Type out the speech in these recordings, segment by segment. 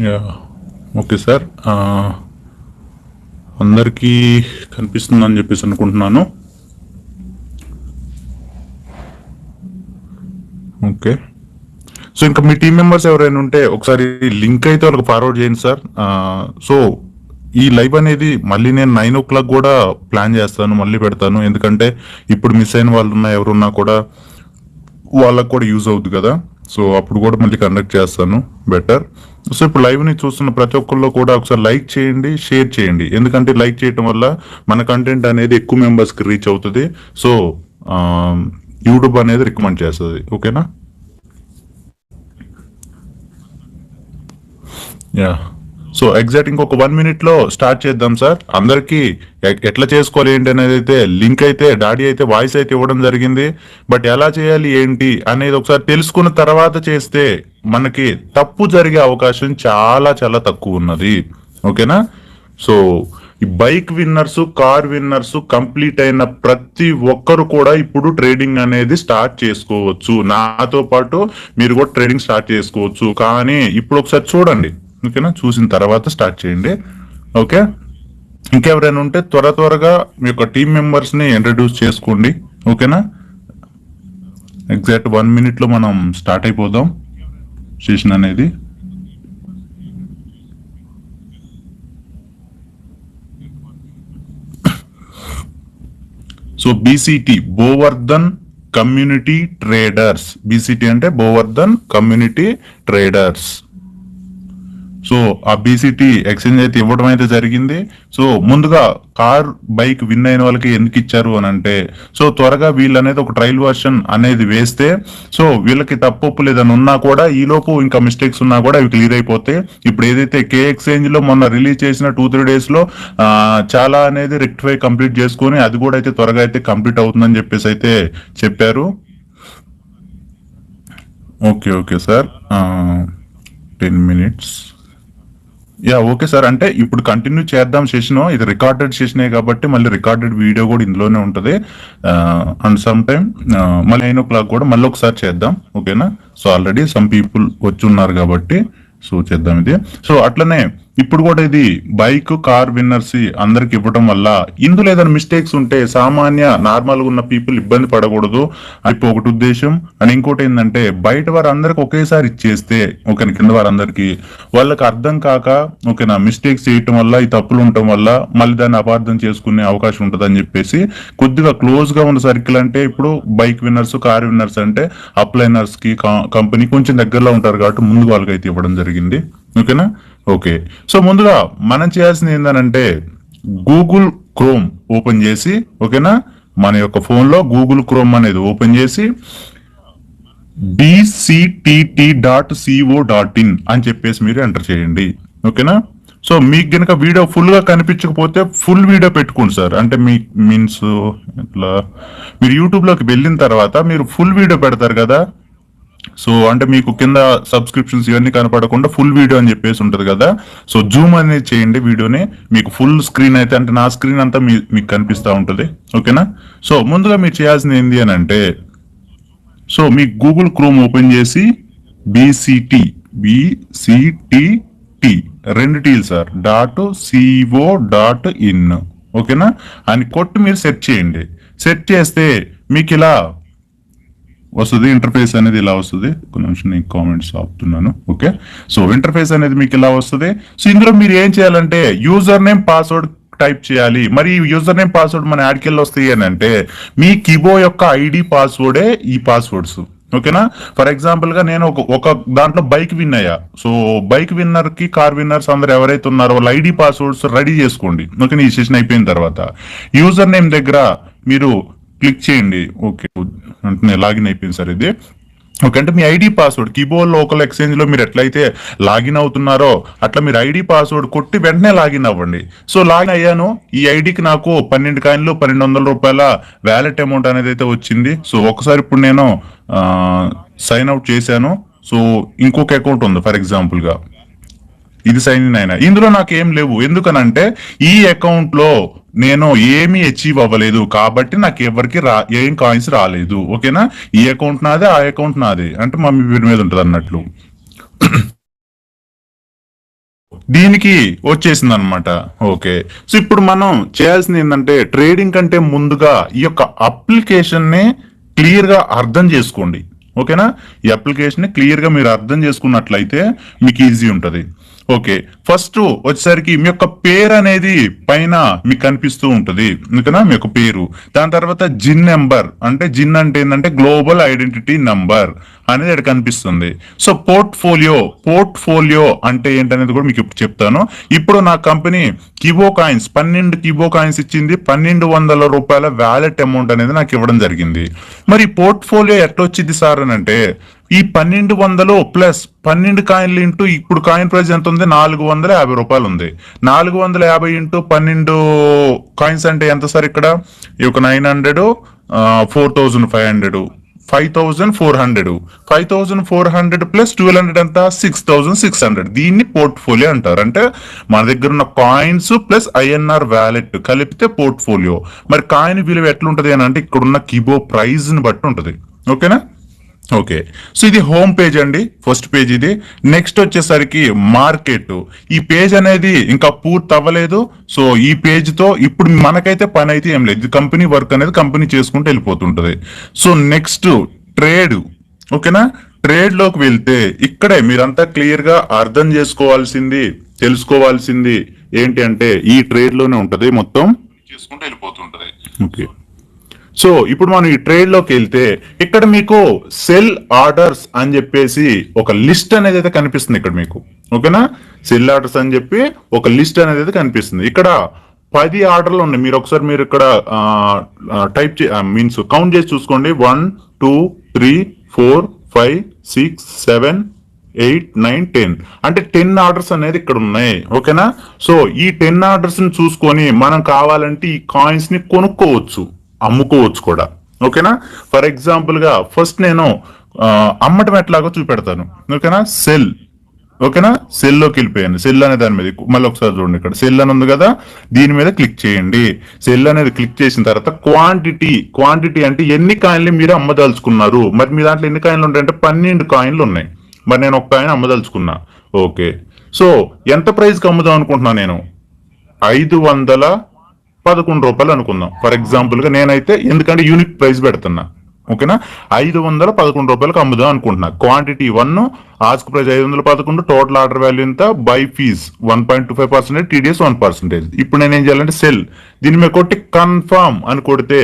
Yeah okay sir. అందరికీ కనిపిస్తుందని చెప్పేసి అనుకుంటున్నాను. ఓకే, సో ఇంకా మీ టీం మెంబర్స్ ఎవరైనా ఉంటే ఒకసారి లింక్ అయితే వాళ్ళకి ఫార్వర్డ్ చేయండి సార్. సో ఈ లైవ్ అనేది మళ్ళీ నేను 9 o'clock కూడా ప్లాన్ చేస్తాను, మళ్ళీ పెడతాను. ఎందుకంటే ఇప్పుడు మిస్ అయిన వాళ్ళు ఉన్నా ఎవరున్నా కూడా వాళ్ళకు కూడా యూజ్ అవుతుంది కదా. సో అప్పుడు కూడా మళ్ళీ కండక్ట్ చేస్తాను బెటర్. సో ఇప్పుడు లైవ్ ని చూస్తున్న ప్రతి ఒక్కళ్ళు కూడా ఒకసారి లైక్ చేయండి, షేర్ చేయండి. ఎందుకంటే లైక్ చేయడం వల్ల మన కంటెంట్ అనేది ఎక్కువ మెంబర్స్ కి రీచ్ అవుతుంది. సో యూట్యూబ్ అనేది రికమెండ్ చేస్తుంది. ఓకేనా? యా, సో ఎగ్జాక్ట్ ఇంకొక 1 minute లో స్టార్ట్ చేద్దాం సార్. అందరికి ఎట్లా చేసుకోవాలి ఏంటి అనేది అయితే లింక్ అయితే డాడీ అయితే వాయిస్ అయితే ఇవ్వడం జరిగింది. బట్ ఎలా చేయాలి ఏంటి అనేది ఒకసారి తెలుసుకున్న తర్వాత చేస్తే మనకి తప్పు జరిగే అవకాశం చాలా చాలా తక్కువ ఉన్నది. ఓకేనా? సో ఈ bike winners, car winners complete అయిన ప్రతి ఒక్కరు కూడా ఇప్పుడు ట్రేడింగ్ అనేది స్టార్ట్ చేసుకోవచ్చు. నాతో పాటు మీరు కూడా ట్రేడింగ్ స్టార్ట్ చేసుకోవచ్చు. కానీ ఇప్పుడు ఒకసారి చూడండి, ఓకేనా? చూసిన తర్వాత స్టార్ట్ చేయండి. ఓకే, ఇంకెవరైనా ఉంటే త్వరగా మీ యొక్క టీం మెంబర్స్ ని ఇంట్రడ్యూస్ చేసుకోండి. ఓకేనా? ఎగ్జాక్ట్ 1 minute లో మనం స్టార్ట్ అయిపోదాం సెషన్ అనేది. So BCT, Bovardhan community traders. BCT అంటే బోవర్ధన్ కమ్యూనిటీ ట్రేడర్స్. సో ఆ బీసీటీ ఎక్స్చేంజ్ అయితే ఇవ్వడం అయితే జరిగింది. సో ముందుగా కార్ బైక్ విన్ అయిన వాళ్ళకి ఎందుకు ఇచ్చారు అని అంటే, సో త్వరగా వీళ్ళు అనేది ఒక ట్రయల్ వర్షన్ అనేది వేస్తే, సో వీళ్ళకి తప్పు లేదని ఉన్నా కూడా ఈలోపు ఇంకా మిస్టేక్స్ ఉన్నా కూడా అవి క్లియర్ అయిపోతాయి. ఇప్పుడు ఏదైతే కే ఎక్స్చేంజ్ లో మొన్న రిలీజ్ చేసిన 2-3 days లో చాలా అనేది రెక్టిఫై కంప్లీట్ చేసుకొని అది కూడా అయితే త్వరగా అయితే కంప్లీట్ అవుతుందని చెప్పేసి అయితే చెప్పారు. Okay sir, 10 minutes. Yeah okay sir. అంటే ఇప్పుడు కంటిన్యూ చేద్దాం సెషన్. ఇది రికార్డెడ్ సెషనే కాబట్టి మళ్ళీ రికార్డెడ్ వీడియో కూడా ఇందులోనే ఉంటుంది. అండ్ సమ్ టైమ్ మళ్ళీ 9 o'clock కూడా మళ్ళీ ఒకసారి చేద్దాం. ఓకేనా? సో ఆల్రెడీ సమ్ పీపుల్ వచ్చి ఉన్నారు కాబట్టి సో చేద్దాం ఇది. సో అట్లనే ఇప్పుడు కూడా ఇది బైక్, కార్ విన్నర్స్ అందరికి ఇవ్వడం వల్ల ఇందులో ఏదైనా మిస్టేక్స్ ఉంటే సామాన్య నార్మల్ గా ఉన్న పీపుల్ ఇబ్బంది పడకూడదు అని ఒకటి ఉద్దేశం. అండ్ ఇంకోటి ఏంటంటే బయట వారందరికి ఒకేసారి ఇచ్చేస్తే ఓకేనా, కింద వారందరికి వాళ్ళకి అర్థం కాక ఓకేనా మిస్టేక్స్ చేయటం వల్ల, ఈ తప్పులు ఉండటం వల్ల మళ్ళీ దాన్ని అపార్థం చేసుకునే అవకాశం ఉంటుంది అని చెప్పేసి కొద్దిగా క్లోజ్ గా ఉన్న సర్కిల్ అంటే ఇప్పుడు బైక్ విన్నర్స్, కార్ విన్నర్స్ అంటే అప్లైనర్స్ కి కంపెనీ కొంచెం దగ్గరలో ఉంటారు కాబట్టి ముందు వాళ్ళకి అయితే ఇవ్వడం జరిగింది. ఓకేనా? ఓకే, సో ముందుగా మనం చేయాల్సింది ఏంటంటే గూగుల్ క్రోమ్ ఓపెన్ చేసి, ఓకేనా, మన యొక్క ఫోన్ లో గూగుల్ క్రోమ్ అనేది ఓపెన్ చేసి bctt.co.in అని చెప్పేసి మీరు ఎంటర్ చేయండి. ఓకేనా? సో మీకు గనక వీడియో ఫుల్ గా కనిపించకపోతే ఫుల్ వీడియో పెట్టుకోండి సార్. అంటే మీ మీన్స్ ఇట్లా మీరు యూట్యూబ్ లోకి వెళ్ళిన తర్వాత మీరు ఫుల్ వీడియో పెడతారు కదా. సో అంటే మీకు కింద సబ్స్క్రిప్షన్స్ ఇవన్నీ కనపడకుండా ఫుల్ వీడియో అని చెప్పేసి ఉంటది కదా. సో జూమ్ అనేది చేయండి వీడియోని, మీకు ఫుల్ స్క్రీన్ అయితే అంటే నా స్క్రీన్ అంతా మీకు కనిపిస్తూ ఉంటుంది. ఓకేనా? సో ముందుగా మీరు చేయాల్సింది ఏంటి అని అంటే, సో మీ గూగుల్ క్రోమ్ ఓపెన్ చేసి BCT 2 T's సార్ .co.in ఓకేనా అని కొట్టి మీరు సెట్ చేయండి. సెట్ చేస్తే మీకు ఇలా వస్తుంది. ఇంటర్ఫేస్ అనేది ఇలా వస్తుంది. ఒక నిమిషం నేను కామెంట్స్ ఆపుతున్నాను. ఓకే, సో ఇంటర్ఫేస్ అనేది మీకు ఇలా వస్తుంది. సో ఇందులో మీరు ఏం చేయాలంటే యూజర్ నేమ్, పాస్వర్డ్ టైప్ చేయాలి. మరి యూజర్ నేమ్, పాస్వర్డ్ మన యాడ్కెళ్ళి వస్తాయి అని అంటే మీ కీబో యొక్క ఐడి పాస్వర్డే ఈ పాస్వర్డ్స్. ఓకేనా? ఫర్ ఎగ్జాంపుల్ గా నేను ఒక దాంట్లో బైక్ విన్ అయ్యా. సో బైక్ విన్నర్ కి, కార్ విన్నర్స్ అందరు ఎవరైతే ఉన్నారో వాళ్ళ ఐడి పాస్వర్డ్స్ రెడీ చేసుకోండి. ఓకేనా? ఈ సెషన్ అయిపోయిన తర్వాత యూజర్ నేమ్ దగ్గర మీరు క్లిక్ చేయండి. ఓకే, అంటే లాగిన్ అయిపోయింది సార్ ఇది. ఓకే, అంటే మీ ID password keyboard local exchange లో మీరు ఎట్లయితే లాగిన్ అవుతున్నారో అట్లా మీరు ఐడి పాస్వర్డ్ కొట్టి వెంటనే లాగిన్ అవ్వండి. సో లాగిన్ అయ్యాను. ఈ ఐడికి నాకు 12 కాయిన్లు, 1200 రూపాయల వ్యాలెట్ అమౌంట్ అనేది అయితే వచ్చింది. సో ఒకసారి ఇప్పుడు నేను సైన్ అవుట్ చేశాను. సో ఇంకొక అకౌంట్ ఉంది ఫర్ ఎగ్జాంపుల్ గా, ఇది సైన్ ఇన్ అయినా. ఇందులో నాకు ఏం లేవు. ఎందుకనంటే ఈ అకౌంట్ లో నేను ఏమీ అచీవ్ అవ్వలేదు కాబట్టి నాకు ఎవరికి ఏం కాయిన్స్ రాలేదు. ఓకేనా? ఈ అకౌంట్ నాదే, ఆ అకౌంట్ నాదే, అంటే మమ్మీ పేరు మీద ఉంటుంది అన్నట్లు. దీనికి వచ్చేసింది అనమాట. ఓకే, సో ఇప్పుడు మనం చేయాల్సింది ఏంటంటే ట్రేడింగ్ కంటే ముందుగా ఈ యొక్క అప్లికేషన్ ని క్లియర్ గా అర్థం చేసుకోండి. ఓకేనా, ఈ అప్లికేషన్ ని క్లియర్ గా మీరు అర్థం చేసుకున్నట్లయితే మీకు ఈజీ ఉంటది. ఓకే, ఫస్ట్ వచ్చేసరికి మీ యొక్క పేరు అనేది పైన మీకు కనిపిస్తూ ఉంటది. ఓకేనా, మీ యొక్క పేరు, దాని తర్వాత జిన్ నెంబర్, అంటే జిన్ అంటే ఏంటంటే గ్లోబల్ ఐడెంటిటీ నంబర్ అనేది ఇక్కడ కనిపిస్తుంది. సో పోర్ట్ఫోలియో అంటే ఏంటనేది కూడా మీకు ఇప్పుడు చెప్తాను. ఇప్పుడు నా కంపెనీ కిబో కాయిన్స్ 12 కిబో కాయిన్స్ ఇచ్చింది, 1200 రూపాయల వ్యాలెట్ అమౌంట్ అనేది నాకు ఇవ్వడం జరిగింది. మరి పోర్ట్ఫోలియో ఎట్లా వచ్చింది సార్ అని అంటే, ఈ 1200 ప్లస్ 12 కాయిన్లు ఇంటూ ఇప్పుడు కాయిన్ ప్రైస్ ఎంత ఉంది, 450 రూపాయలు ఉంది. 450 ఇంటూ 12 కాయిన్స్ అంటే ఎంత సార్, ఇక్కడ ఈ యొక్క 900, 4500, 5400 ప్లస్ 1200 ఎంత, 6600. దీన్ని పోర్ట్ఫోలియో అంటారు. అంటే మన దగ్గర ఉన్న కాయిన్స్ ప్లస్ ఐఎన్ఆర్ వ్యాలెట్ కలిపితే పోర్ట్ఫోలియో. మరి కాయిన్ విలువ ఎట్లుంటది అని అంటే ఇక్కడ ఉన్న కిబో ప్రైజ్ ని బట్టి ఉంటది. ఓకేనా, ఓకే, సో ఇది హోమ్ పేజ్ అండి, ఫస్ట్ పేజ్ ఇది. నెక్స్ట్ వచ్చేసరికి మార్కెట్. ఈ పేజ్ అనేది ఇంకా పూర్తి అవ్వలేదు. సో ఈ పేజ్ తో ఇప్పుడు మనకైతే పని అయితే ఏం లేదు, కంపెనీ వర్క్ అనేది కంపెనీ చేసుకుంటూ వెళ్ళిపోతుంటది. So next trade. ఓకేనా, ట్రేడ్ లోకి వెళ్తే ఇక్కడే మీరంతా క్లియర్ గా అర్థం చేసుకోవాల్సింది, తెలుసుకోవాల్సింది ఏంటి అంటే ఈ ట్రేడ్ లోనే ఉంటది, మొత్తం చేసుకుంటూ వెళ్ళిపోతుంటది. ఓకే, సో ఇప్పుడు మనం ఈ ట్రేడ్ లోకి వెళ్తే ఇక్కడ మీకు సెల్ ఆర్డర్స్ అని చెప్పేసి ఒక లిస్ట్ అనేది అయితే కనిపిస్తుంది ఇక్కడ మీకు. ఓకేనా, సెల్ ఆర్డర్స్ అని చెప్పి ఒక లిస్ట్ అనేది అయితే కనిపిస్తుంది. ఇక్కడ 10 ఆర్డర్లు ఉన్నాయి. మీరు ఒకసారి మీరు ఇక్కడ టైప్ మీన్స్ కౌంట్ చేసి చూసుకోండి. 1 2 3 4 5 6 7 8 9 10 అంటే 10 ఆర్డర్స్ అనేది ఇక్కడ ఉన్నాయి. ఓకేనా, సో ఈ 10 ఆర్డర్స్ ని చూసుకొని మనం కావాలంటే ఈ కాయిన్స్ ని కొనుక్కోవచ్చు, అమ్ముకోవచ్చు కూడా. ఓకేనా, ఫర్ ఎగ్జాంపుల్ గా ఫస్ట్ నేను అమ్మటం ఎట్లాగో చూపెడతాను. ఓకేనా, సెల్. ఓకేనా, సెల్ లోకి వెళ్ళిపోయాను. సెల్ అనే దాని మీద మళ్ళీ ఒకసారి చూడండి, ఇక్కడ సెల్ అని ఉంది కదా, దీని మీద క్లిక్ చేయండి. సెల్ అనేది క్లిక్ చేసిన తర్వాత క్వాంటిటీ అంటే ఎన్ని కాయిన్లు మీరు అమ్మదలుచుకున్నారు. మరి మీ దాంట్లో ఎన్ని కాయిన్లు ఉంటాయంటే 12 కాయిన్లు ఉన్నాయి. మరి నేను ఒక కాయిన్ అమ్మదలుచుకున్నా. ఓకే, సో ఎంత ప్రైస్ కి అమ్ముదాం అనుకుంటున్నా నేను, 511 రూపాయలు అనుకుందాం ఫర్ ఎగ్జాంపుల్ గా. నేనైతే ఎందుకంటే యూనిక్ ప్రైస్ పెడుతున్నా. ఓకేనా, 511 రూపాయలకు అమ్ముదాం అనుకుంటున్నా. Quantity 1, ask price 511, total order value ఎంత, బై ఫీజ్ 1.25%, టీడీఎస్ 1%. ఇప్పుడు నేను ఏం చేయాలంటే సెల్, దీని మీద కొట్టి కన్ఫర్మ్ అని కొడితే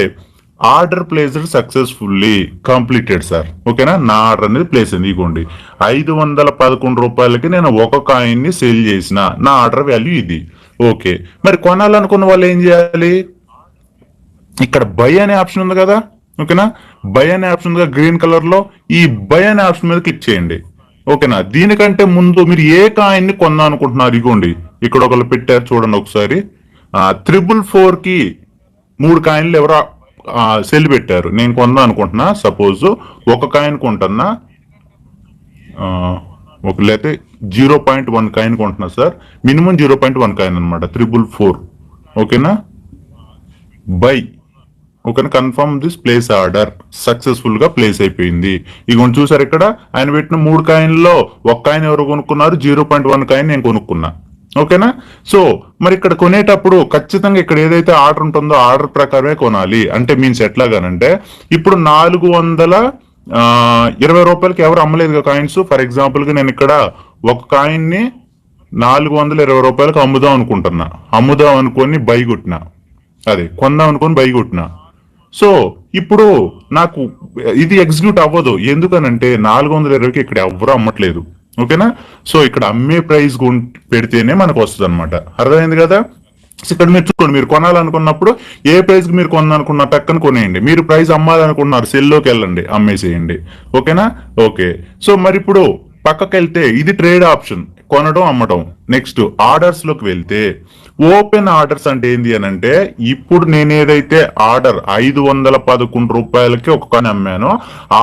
order placed successfully completed sir. ఓకేనా, నా ఆర్డర్ అనేది ప్లేస్ అయింది. ఇగోండి 511 రూపాయలకి నేను ఒక కాయిన్ ని సేల్ చేసిన, నా ఆర్డర్ వాల్యూ ఇది. ఓకే, మరి కొనాలనుకున్న వాళ్ళు ఏం చేయాలి, ఇక్కడ బై అనే ఆప్షన్ ఉంది కదా. ఓకేనా, బై అనే ఆప్షన్ ఉంది కదా గ్రీన్ కలర్ లో, ఈ బై అనే ఆప్షన్ మీద క్లిక్ చేయండి. ఓకేనా, దీనికంటే ముందు మీరు ఏ కాయిన్ ని కొందాం అనుకుంటున్నారు, ఇగోండి ఇక్కడ ఒకళ్ళు పెట్టారు చూడండి ఒకసారి. 444 కి 3 కాయిన్లు ఎవరో సెల్ పెట్టారు. నేను కొందాం అనుకుంటున్నా, సపోజ్ ఒక కాయిన్ కొంటున్నా, లేకపోతే 0.1 కాయిన్ కొంటున్నా సార్. మినిమం 0.1 కాయిన్ అనమాట, 444. ఓకేనా, బై. ఓకేనా, confirm this place order successful గా ప్లేస్ అయిపోయింది. ఇక చూసారు ఇక్కడ ఆయన పెట్టిన 3 కాయిన్లో ఒక కాయిన్ ఎవరు కొనుక్కున్నారు, 0.1 కాయిన్ నేను కొనుక్కున్నా. ఓకేనా, సో మరి ఇక్కడ కొనేటప్పుడు ఖచ్చితంగా ఇక్కడ ఏదైతే ఆర్డర్ ఉంటుందో ఆర్డర్ ప్రకారమే కొనాలి. అంటే మీన్స్ ఎట్లాగానంటే ఇప్పుడు 420 రూపాయలకి ఎవరు అమ్మలేదు కాయిన్స్. ఫర్ ఎగ్జాంపుల్ గా నేను ఇక్కడ ఒక కాయిన్ ని 420 రూపాయలకు అమ్ముదాం అనుకొని బై కొట్టినా, అదే కొందాం అనుకొని బై కొట్టినా. సో ఇప్పుడు నాకు ఇది ఎగ్జిక్యూట్ అవ్వదు. ఎందుకనంటే 420కి ఇక్కడ ఎవరు అమ్మట్లేదు. ఓకేనా, సో ఇక్కడ అమ్మే ప్రైస్ పెడితేనే మనకు వస్తుంది అనమాట. అర్థమైంది కదా. ఇక్కడ మీరు చూడండి, మీరు కొనాలనుకున్నప్పుడు ఏ ప్రైస్ కి మీరు కొనాలనుకున్న టక్కని కొనేయండి. మీరు ప్రైస్ అమ్మాలనుకున్నారు, సెల్లోకి వెళ్ళండి, అమ్మేసేయండి. ఓకేనా, ఓకే. సో మరి ఇప్పుడు పక్కకి వెళ్తే ఇది ట్రేడ్ ఆప్షన్, కొనడం అమ్మడం. నెక్స్ట్ ఆర్డర్స్ లోకి వెళ్తే ఓపెన్ ఆర్డర్స్ అంటే ఏంది అని అంటే, ఇప్పుడు నేను ఏదైతే ఆర్డర్ 511 రూపాయలకి ఒక కాయిన్ అమ్మానో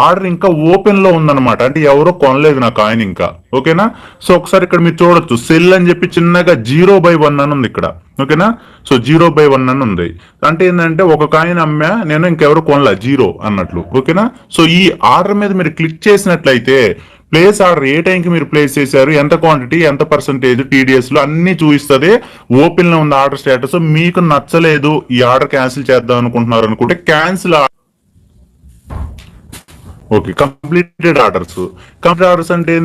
ఆర్డర్ ఇంకా ఓపెన్ లో ఉందన్నమాట. అంటే ఎవరో కొనలేదు నా కాయిన్ ఇంకా. ఓకేనా, సో ఒకసారి ఇక్కడ మీరు చూడొచ్చు, సెల్ అని చెప్పి చిన్నగా 0/1 అని ఉంది ఇక్కడ. ఓకేనా, సో 0/1 అని ఉంది. అంటే ఏంటంటే ఒక కాయిన్ అమ్మా నేను, ఇంకెవరు కొనలే, 0 అన్నట్లు. ఓకేనా, సో ఈ ఆర్డర్ మీద మీరు క్లిక్ చేసినట్లయితే ప్లేస్ ఆర్డర్ ఏ టైంకి మీరు ప్లేస్ చేశారు, ఎంత క్వాంటిటీ, ఎంత పర్సంటేజ్, టీడీఎస్ లో అన్ని చూపిస్తుంది. ఓపెన్ లో ఉంది ఆర్డర్ స్టేటస్. మీకు నచ్చలేదు, ఈ ఆర్డర్ క్యాన్సిల్ చేద్దాం అనుకుంటున్నారు అనుకుంటే cancel. Okay, completed orders. Complete orders అంటే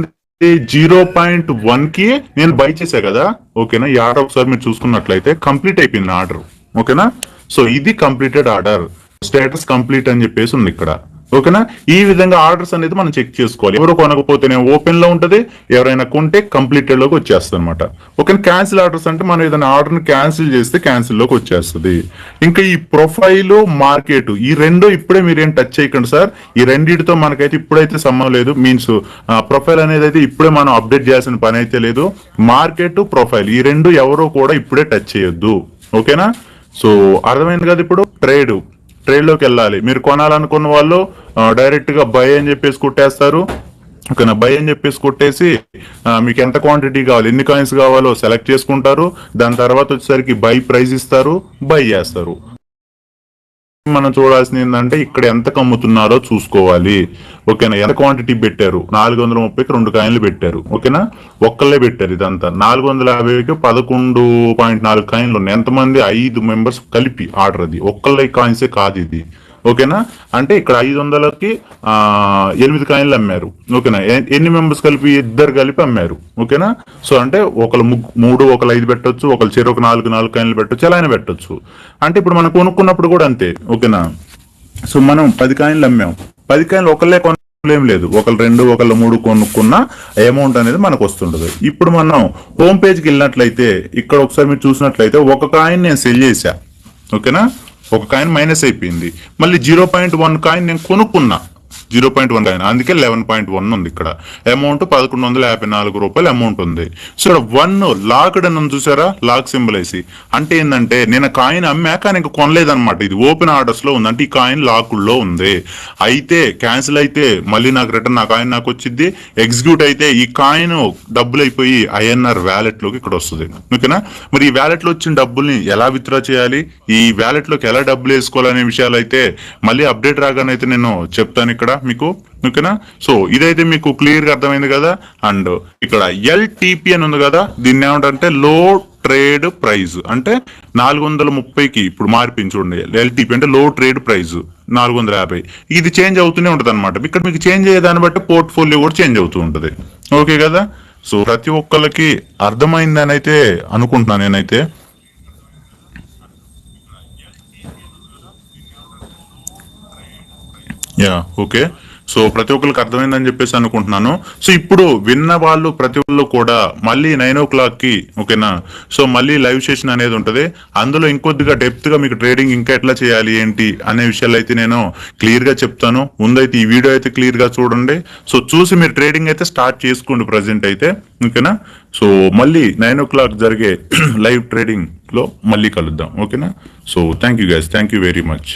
0.1 కి నేను బై చేశా కదా, ఓకేనా. ఈ ఆర్డర్ ఒకసారి మీరు చూసుకున్నట్లయితే కంప్లీట్ అయిపోయింది ఆర్డర్, ఓకేనా. సో ఇది కంప్లీటెడ్ ఆర్డర్, స్టేటస్ కంప్లీట్ అని చెప్పేసి ఉంది ఇక్కడ, ఓకేనా. ఈ విధంగా ఆర్డర్స్ అనేది మనం చెక్ చేసుకోవాలి. ఎవరు కొనకపోతేనే ఓపెన్ లో ఉంటది, ఎవరైనా కొంటే కంప్లీటెడ్ లోకి వచ్చేస్తుంది అనమాట. ఓకే, క్యాన్సిల్ ఆర్డర్స్ అంటే మనం ఏదైనా ఆర్డర్ ని క్యాన్సిల్ చేస్తే క్యాన్సిల్ లోకి వచ్చేస్తుంది. ఇంకా ఈ ప్రొఫైల్, మార్కెట్, ఈ రెండు ఇప్పుడే మీరేం టచ్ చేయకండి సార్. ఈ రెండింటితో మనకైతే ఇప్పుడైతే సంబంధం లేదు. మీన్స్ ప్రొఫైల్ అనేది అయితే ఇప్పుడే మనం అప్డేట్ చేయాల్సిన పని అయితే లేదు. మార్కెట్, ప్రొఫైల్ ఈ రెండు ఎవరో కూడా ఇప్పుడే టచ్ చేయొద్దు, ఓకేనా. సో అర్థమైంది కదా. ఇప్పుడు ట్రేడ్ లోకి వెళ్ళాలి. మీరు కొనాలనుకున్న వాళ్ళు డైరెక్ట్ గా బై అని చెప్పేసి కొట్టేస్తారు, ఓకేనా. బై అని చెప్పేసి కొట్టేసి మీకు ఎంత క్వాంటిటీ కావాలి, ఎన్ని కాయిన్స్ కావాలో సెలెక్ట్ చేసుకుంటారు. దాని తర్వాత వచ్చేసరికి బై ప్రైస్ ఇస్తారు, బై చేస్తారు. మనం చూడాల్సింది ఏంటంటే ఇక్కడ ఎంత కమ్ముతున్నారో చూసుకోవాలి, ఓకేనా. ఎంత క్వాంటిటీ పెట్టారు, 430కి 2 కాయిన్లు పెట్టారు, ఓకేనా. ఒక్కళ్ళే పెట్టారు ఇదంతా. 450కి 11.4 కాయిన్లు ఉన్నాయి. ఎంతమంది? 5 మెంబర్స్ కలిపి ఆర్డర్. అది ఒక్కళ్ళే కాయిన్సే కాదు ఇది, ఓకేనా. అంటే ఇక్కడ 500కి 8 కాయిన్లు అమ్మారు, ఓకేనా. ఎన్ని మెంబర్స్ కలిపి? 2 కలిపి అమ్మారు, ఓకేనా. సో అంటే ఒకళ్ళు 3, ఒకళ్ళు 5 పెట్టొచ్చు, ఒకళ్ళు చెరు ఒక 4 కాయిన్లు పెట్టొచ్చు, ఎలా అయినా పెట్టొచ్చు. అంటే ఇప్పుడు మనం కొనుక్కున్నప్పుడు కూడా అంతే, ఓకేనా. సో మనం 10 కాయిన్లు అమ్మాం, 10 కాయిన్లు ఒకళ్ళే కొనలేం లేదు, ఒకళ్ళు 2, ఒకళ్ళు 3 కొనుక్కున్న అమౌంట్ అనేది మనకు వస్తుంటది. ఇప్పుడు మనం హోమ్ పేజ్కి వెళ్ళినట్లయితే ఇక్కడ ఒకసారి మీరు చూసినట్లయితే ఒక కాయిన్ నేను సెల్ చేశా, ఓకేనా. ఒక కాయిన్ మైనస్ అయిపోయింది. మళ్ళీ 0.1 కాయిన్ నేను కొనుక్కున్నా, 0.1 కాయిన్, అందుకే 11.1 ఉంది ఇక్కడ. అమౌంట్ 1154 రూపాయలు అమౌంట్ ఉంది. సో ఇక్కడ 1 లాక్డ్ అని చూసారా, లాక్ సింబల్ వేసి. అంటే ఏంటంటే నేను కాయిన్ అమ్మాక ఇంకా కొనలేదన్నమాట. ఇది ఓపెన్ ఆర్డర్స్ లో ఉంది, అంటే ఈ కాయిన్ లాక్డ్ లో ఉంది. అయితే క్యాన్సిల్ అయితే మళ్ళీ నాకు రిటర్న్, నా కాయిన్ నాకు వచ్చింది. ఎగ్జిక్యూట్ అయితే ఈ కాయిన్ డబ్బులు అయిపోయి ఐఎన్ఆర్ వ్యాలెట్ లోకి ఇక్కడ వస్తుంది, ఓకేనా. మరి ఈ వ్యాలెట్ లో వచ్చిన డబ్బుల్ని ఎలా విత్డ్రా చేయాలి, ఈ వ్యాలెట్ లోకి ఎలా డబ్బులు వేసుకోవాలనే విషయాలు అయితే మళ్ళీ అప్డేట్ రాగానే అయితే నేను చెప్తాను ఇక్కడ మీకు, ఓకేనా. సో ఇదైతే మీకు క్లియర్ గా అర్థమైంది కదా. అండ్ ఇక్కడ ఎల్టీపీ అని ఉంది కదా, దీన్ని ఏమంటారంటే లో ట్రేడ్ ప్రైజ్. అంటే 430కి ఇప్పుడు మార్పించుండే ఎల్టీపీ అంటే లో ట్రేడ్ ప్రైజ్ 450. ఇది చేంజ్ అవుతూనే ఉంటది అనమాట. ఇక్కడ మీకు చేంజ్ అయ్యే దాన్ని బట్టి పోర్ట్ఫోలియో కూడా చేంజ్ అవుతూ ఉంటది, ఓకే కదా. సో ప్రతి ఒక్కరికి అర్థమైందని అయితే అనుకుంటున్నాను నేనైతే. Yeah, okay. సో ప్రతి ఒక్కరికి అర్థమైందని చెప్పేసి అనుకుంటున్నాను. సో ఇప్పుడు విన్న వాళ్ళు ప్రతి ఒక్కళ్ళు కూడా మళ్ళీ 9 o'clock కి, ఓకేనా. సో మళ్ళీ లైవ్ సెషన్ అనేది ఉంటది. అందులో ఇంకొద్దిగా డెప్త్ గా మీకు ట్రేడింగ్ ఇంకా ఎట్లా చేయాలి ఏంటి అనే విషయాలు అయితే నేను క్లియర్ గా చెప్తాను. ముందైతే ఈ వీడియో అయితే క్లియర్ గా చూడండి. సో చూసి మీరు ట్రేడింగ్ అయితే స్టార్ట్ చేసుకోండి ప్రజెంట్ అయితే, ఓకేనా. సో మళ్ళీ 9 o'clock జరిగే లైవ్ ట్రేడింగ్ లో మళ్ళీ కలుద్దాం, ఓకేనా. So thank you guys, thank you very much.